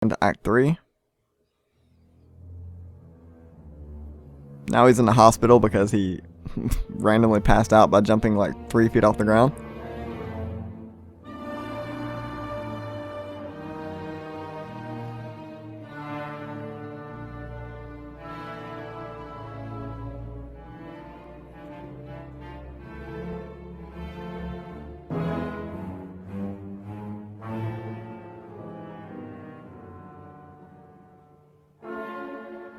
into Act 3. Now he's in the hospital because he randomly passed out by jumping like 3 feet off the ground.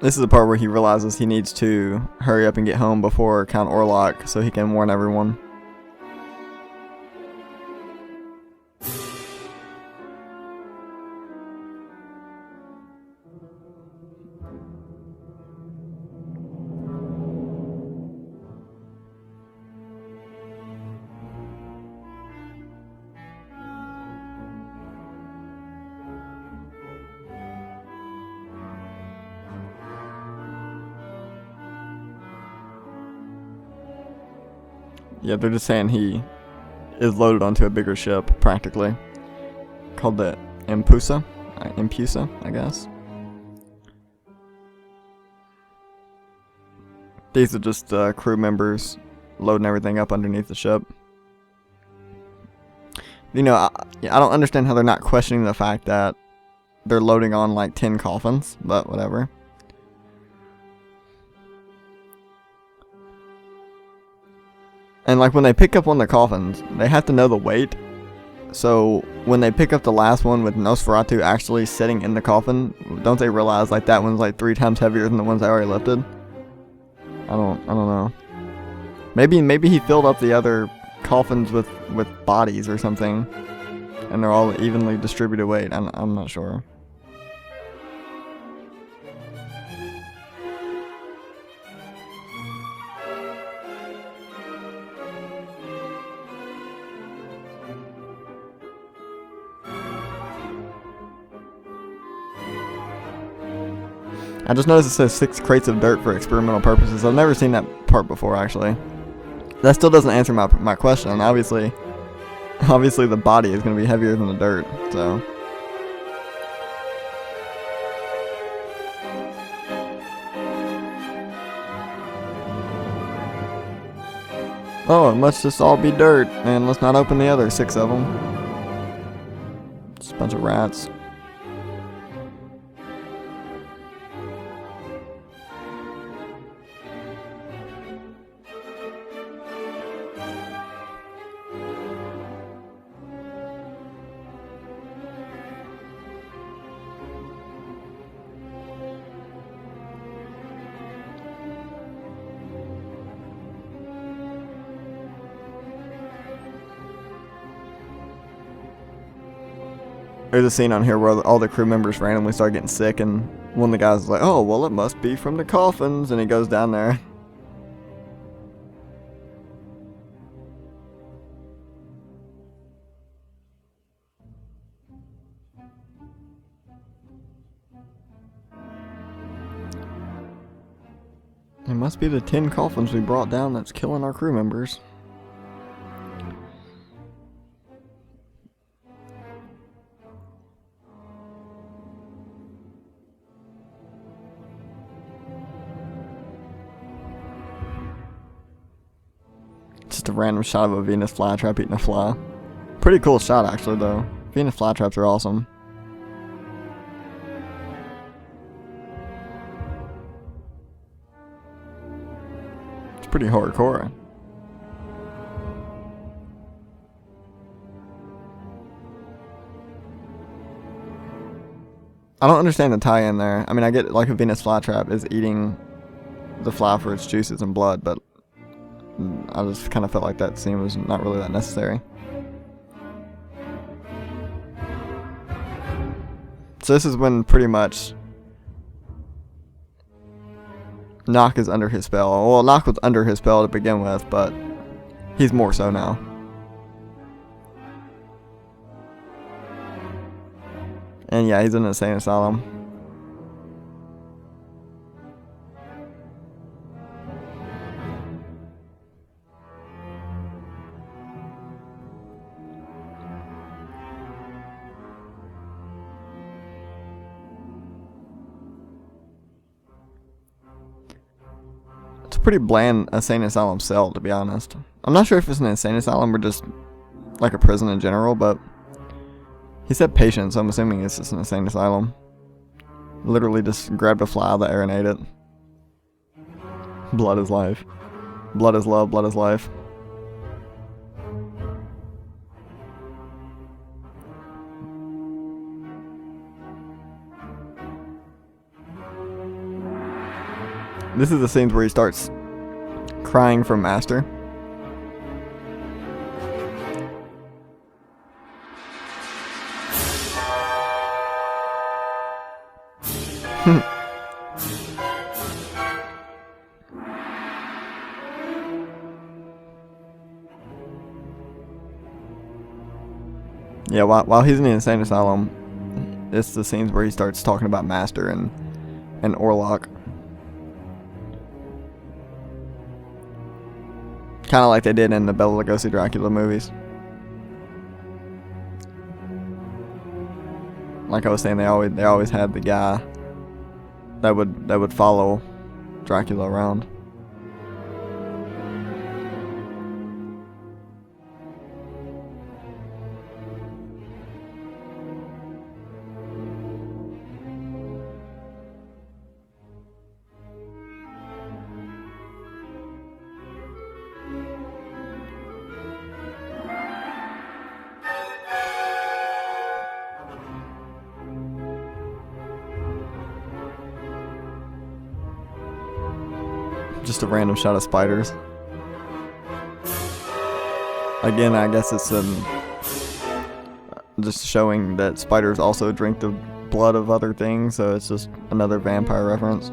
This is the part where he realizes he needs to hurry up and get home before Count Orlok so he can warn everyone. Yeah, they're just saying he is loaded onto a bigger ship, practically. Called the Impusa, I guess. These are just crew members loading everything up underneath the ship. You know, I don't understand how they're not questioning the fact that they're loading on like 10 coffins, but whatever. And like when they pick up one of the coffins, they have to know the weight. So when they pick up the last one with Nosferatu actually sitting in the coffin, don't they realize like that one's like 3 times heavier than the ones they already lifted? I don't know. Maybe he filled up the other coffins with bodies or something, and they're all evenly distributed weight. I'm not sure. I just noticed it says 6 crates of dirt for experimental purposes. I've never seen that part before, actually. That still doesn't answer my question. Obviously the body is going to be heavier than the dirt, so. Oh, it must just all be dirt, and let's not open the other 6 of them. Just a bunch of rats. There's a scene on here where all the crew members randomly start getting sick, and one of the guys is like, oh, well, it must be from the coffins, and he goes down there. It must be the 10 coffins we brought down that's killing our crew members. Just a random shot of a Venus flytrap eating a fly. Pretty cool shot, actually, though. Venus flytraps are awesome. It's pretty hardcore. I don't understand the tie-in there. I mean, I get like a Venus flytrap is eating the fly for its juices and blood, but I just kind of felt like that scene was not really that necessary. So this is when pretty much Nock is under his spell. Well, Nock was under his spell to begin with, but he's more so now. And yeah, he's in an insane asylum. a pretty bland insane asylum cell, to be honest. I'm not sure if it's an insane asylum or just like a prison in general, but he said patient, so I'm assuming it's just an insane asylum. Literally just grabbed a fly out of the air and ate it. Blood is life. Blood is love, blood is life. This is the scenes where he starts crying for Master. Yeah, while he's in the insane asylum, it's the scenes where he starts talking about Master and Orlok. Kind of like they did in the Bela Lugosi Dracula movies. Like I was saying, they always had the guy that would follow Dracula around. Just a random shot of spiders. Again, I guess it's just showing that spiders also drink the blood of other things, so it's just another vampire reference.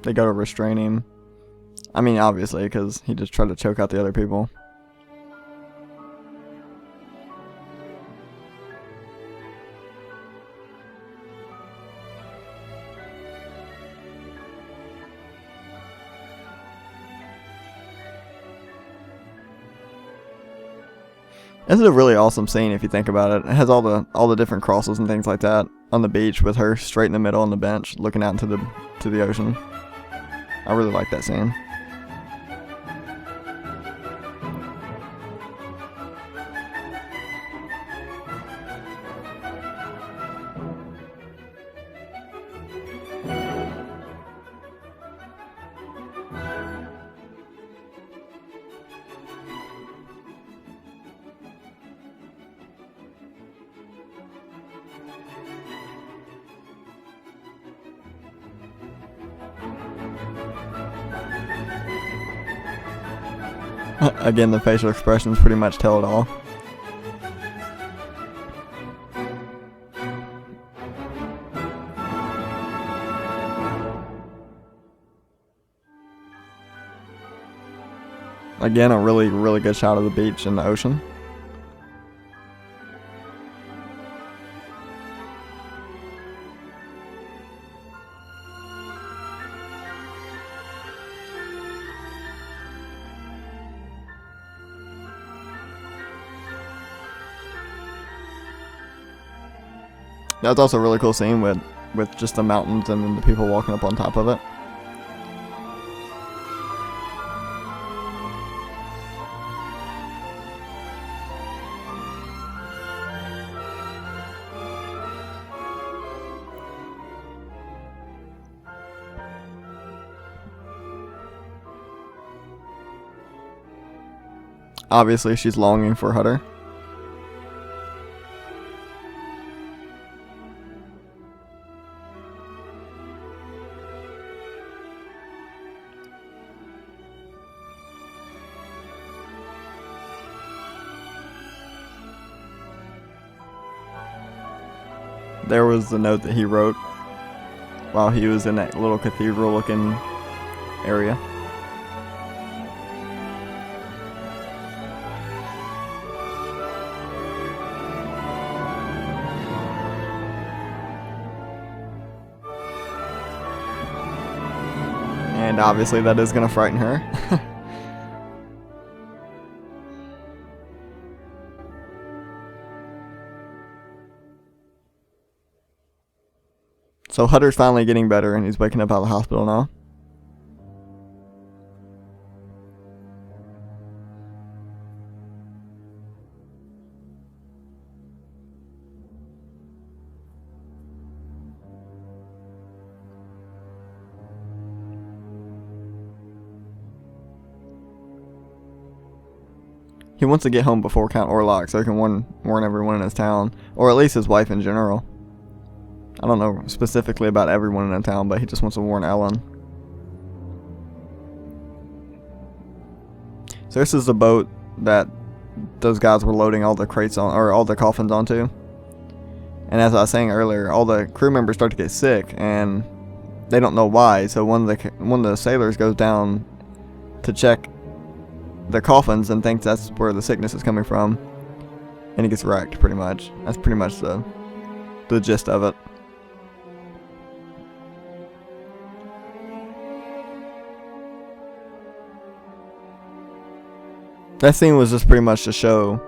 They go to restrain him. I mean, obviously, because he just tried to choke out the other people. This is a really awesome scene if you think about it. It has all the different crosses and things like that on the beach with her straight in the middle on the bench looking out into the ocean. I really like that scene. Again, the facial expressions pretty much tell it all. Again, a really, really good shot of the beach and the ocean. That's also a really cool scene with just the mountains and then the people walking up on top of it. Obviously, she's longing for Hutter. There was the note that he wrote while he was in that little cathedral-looking area. And obviously that is going to frighten her. So Hutter's finally getting better and he's waking up out of the hospital now. He wants to get home before Count Orlok so he can warn everyone in his town, or at least his wife in general. I don't know specifically about everyone in the town, but he just wants to warn Ellen. So this is the boat that those guys were loading all the crates on, or all the coffins onto. And as I was saying earlier, all the crew members start to get sick, and they don't know why. So one of the sailors goes down to check the coffins and thinks that's where the sickness is coming from, and he gets wrecked. Pretty much. That's pretty much the gist of it. That scene was just pretty much to show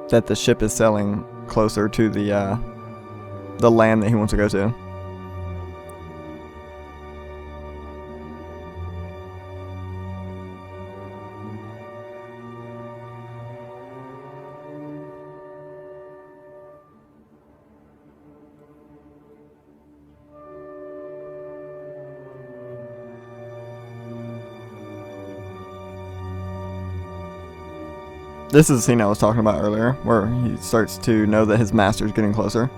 that the ship is sailing closer to the land that he wants to go to. This is the scene I was talking about earlier, where he starts to know that his master's getting closer.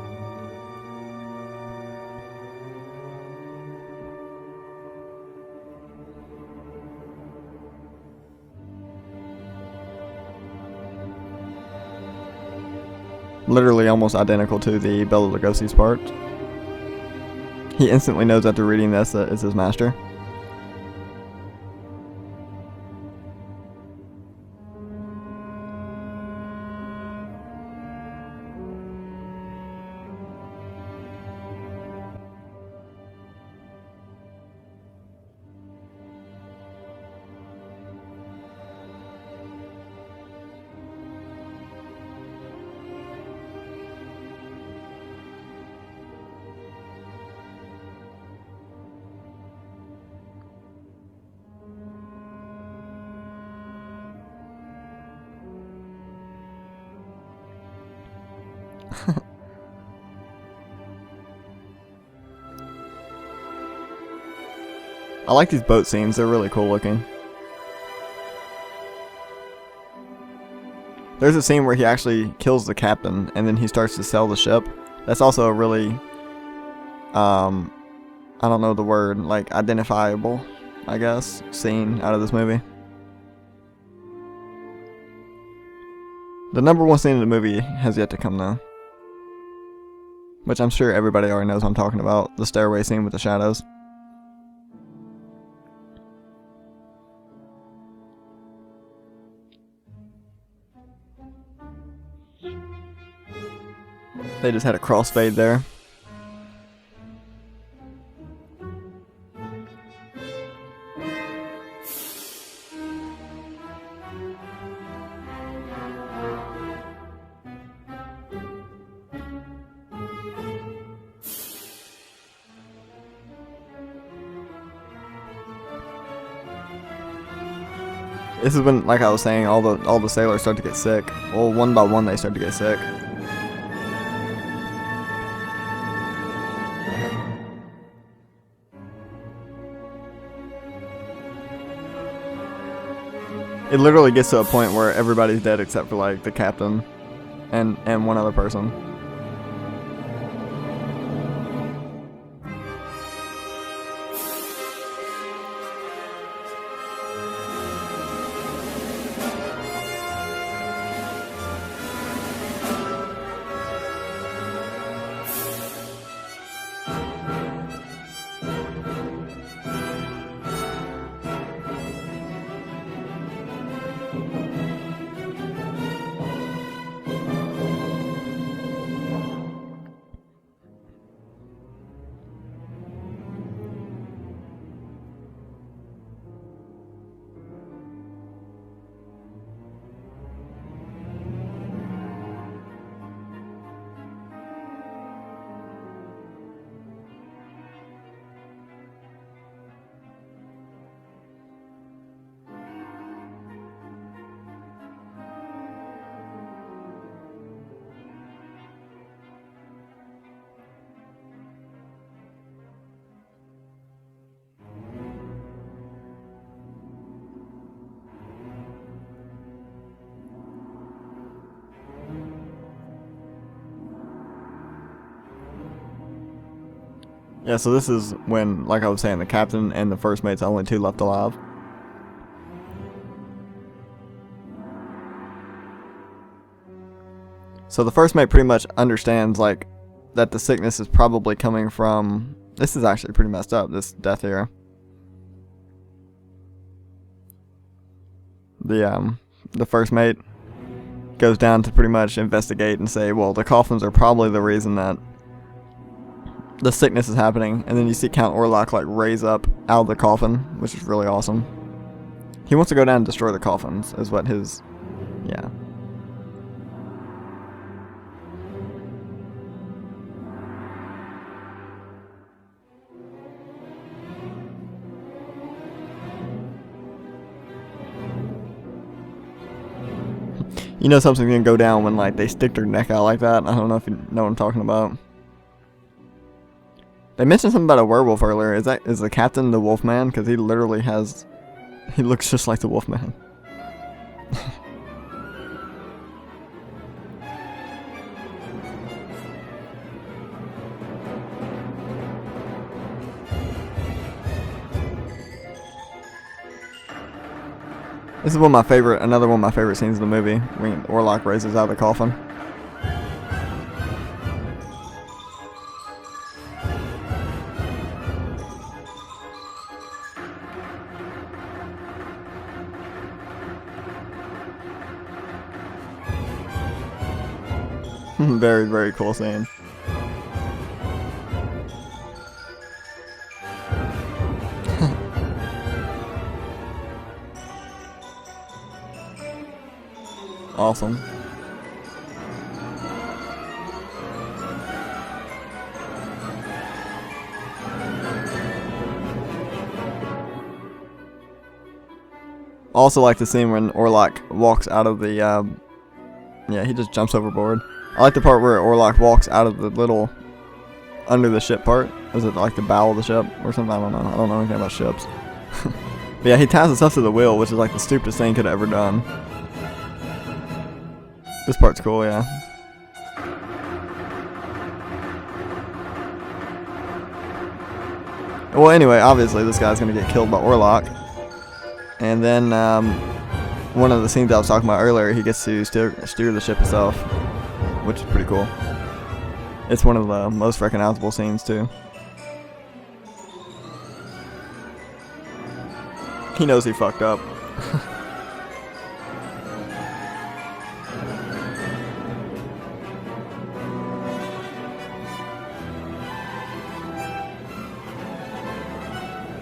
Literally almost identical to the Bela Lugosi's part. He instantly knows after reading this that it's his master. I like these boat scenes, they're really cool looking. There's a scene where he actually kills the captain and then he starts to sell the ship. That's also a really, I don't know the word, like identifiable, I guess, scene out of this movie. The number one scene in the movie has yet to come though. Which I'm sure everybody already knows what I'm talking about. The stairway scene with the shadows. They just had a crossfade there. This is when, like I was saying, all the sailors start to get sick. Well, one by one they start to get sick. It literally gets to a point where everybody's dead except for like the captain and one other person. Yeah, so this is when, like I was saying, the captain and the first mate's the only two left alive. So the first mate pretty much understands, like, that the sickness is probably coming from... This is actually pretty messed up, this death here. The first mate goes down to pretty much investigate and say, well, the coffins are probably the reason that the sickness is happening. And then you see Count Orlok, like, raise up out of the coffin, which is really awesome. He wants to go down and destroy the coffins, is what his... Yeah. You know something's gonna go down when, like, they stick their neck out like that. I don't know if you know what I'm talking about. They mentioned something about a werewolf earlier. Is the captain the Wolfman? Because he literally has... He looks just like the Wolfman. This is another one of my favorite scenes in the movie, when Orlok raises out of the coffin. Very, very cool scene. Awesome. Also like the scene when Orlok walks out of the, yeah, he just jumps overboard. I like the part where Orlok walks out of the little under the ship part. Is it like the bow of the ship or something? I don't know. I don't know anything about ships. But yeah, he ties himself to the wheel, which is like the stupidest thing he could have ever done. This part's cool, yeah. Well, anyway, obviously this guy's gonna get killed by Orlok. And then, one of the scenes I was talking about earlier, he gets to steer the ship itself, which is pretty cool. It's one of the most recognizable scenes, too. He knows he fucked up.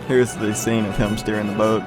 Here's the scene of him steering the boat.